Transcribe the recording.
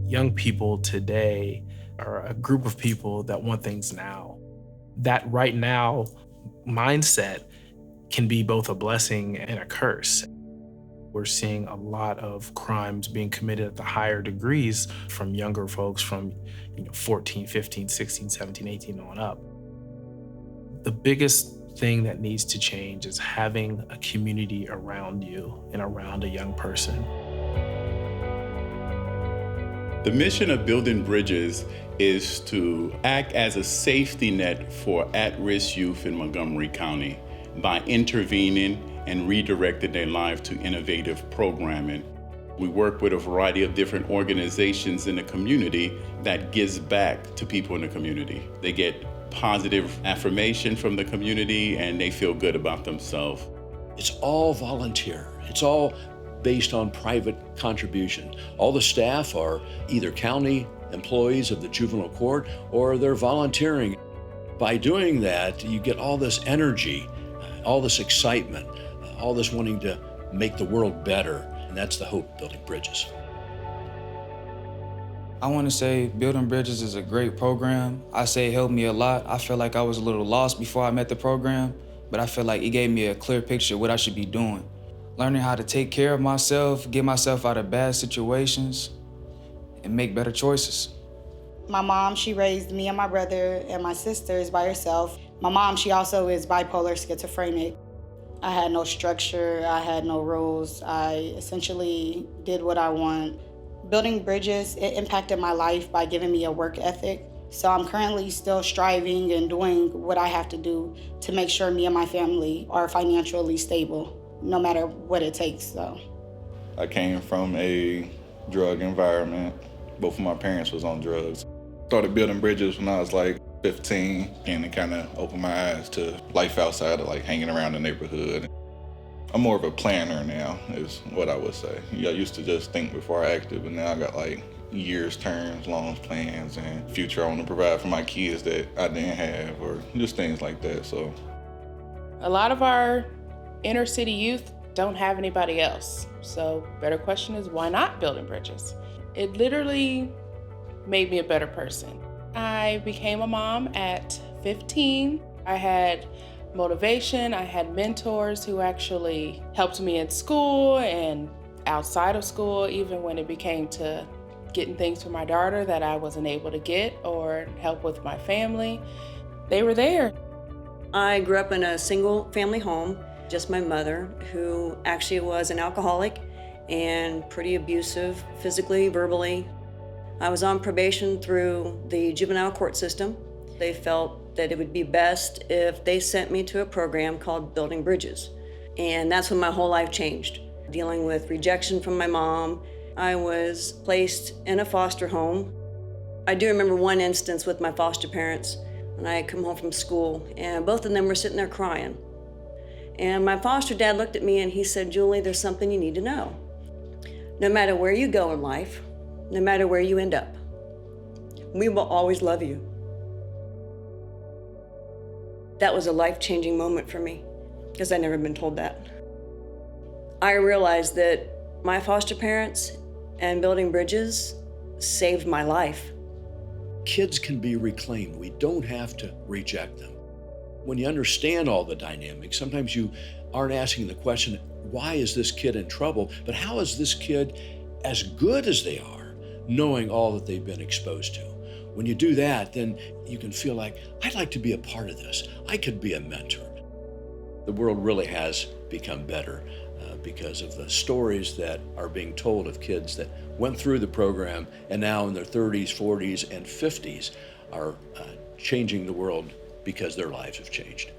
Young people today are a group of people that want things now. That right now mindset can be both a blessing and a curse. We're seeing a lot of crimes being committed at the higher degrees from younger folks from 14, 15, 16, 17, 18 on up. The biggest thing that needs to change is having a community around you and around a young person. The mission of Building Bridges is to act as a safety net for at-risk youth in Montgomery County by intervening and redirecting their life to innovative programming. We work with a variety of different organizations in the community that gives back to people in the community. They get positive affirmation from the community and they feel good about themselves. It's all volunteer. It's all based on private contribution. All the staff are either county employees of the juvenile court or they're volunteering. By doing that, you get all this energy, all this excitement, all this wanting to make the world better. And that's the hope of Building Bridges. I want to say Building Bridges is a great program. I say it helped me a lot. I feel like I was a little lost before I met the program, but I feel like it gave me a clear picture of what I should be doing. Learning how to take care of myself, get myself out of bad situations, and make better choices. My mom, she raised me and my brother and my sisters by herself. My mom, she also is bipolar schizophrenic. I had no structure, I had no rules. I essentially did what I want. Building Bridges, it impacted my life by giving me a work ethic. So I'm currently still striving and doing what I have to do to make sure me and my family are financially stable, no matter what it takes. So I came from a drug environment. Both of my parents was on drugs. Started building bridges when I was like 15, and it kind of opened my eyes to life outside of like hanging around the neighborhood. I'm more of a planner now, is what I would say. I used to just think before I acted, but now I got like years, terms, loans, plans, and future I want to provide for my kids that I didn't have, or just things like that. So a lot of our inner city youth don't have anybody else. So better question is, why not Building Bridges? It literally made me a better person. I became a mom at 15. I had motivation. I had mentors who actually helped me in school and outside of school, even when it became to getting things for my daughter that I wasn't able to get or help with my family. They were there. I grew up in a single family home, just my mother, who actually was an alcoholic and pretty abusive physically, verbally. I was on probation through the juvenile court system. They felt that it would be best if they sent me to a program called Building Bridges. And that's when my whole life changed. Dealing with rejection from my mom, I was placed in a foster home. I do remember one instance with my foster parents when I had come home from school, and both of them were sitting there crying. And my foster dad looked at me and he said, "Julie, there's something you need to know. No matter where you go in life, no matter where you end up, we will always love you." That was a life-changing moment for me, because I'd never been told that. I realized that my foster parents and Building Bridges saved my life. Kids can be reclaimed. We don't have to reject them. When you understand all the dynamics, sometimes you aren't asking the question, why is this kid in trouble? But how is this kid as good as they are, knowing all that they've been exposed to? When you do that, then you can feel like, I'd like to be a part of this. I could be a mentor. The world really has become better because of the stories that are being told of kids that went through the program and now in their 30s, 40s, and 50s are changing the world because their lives have changed.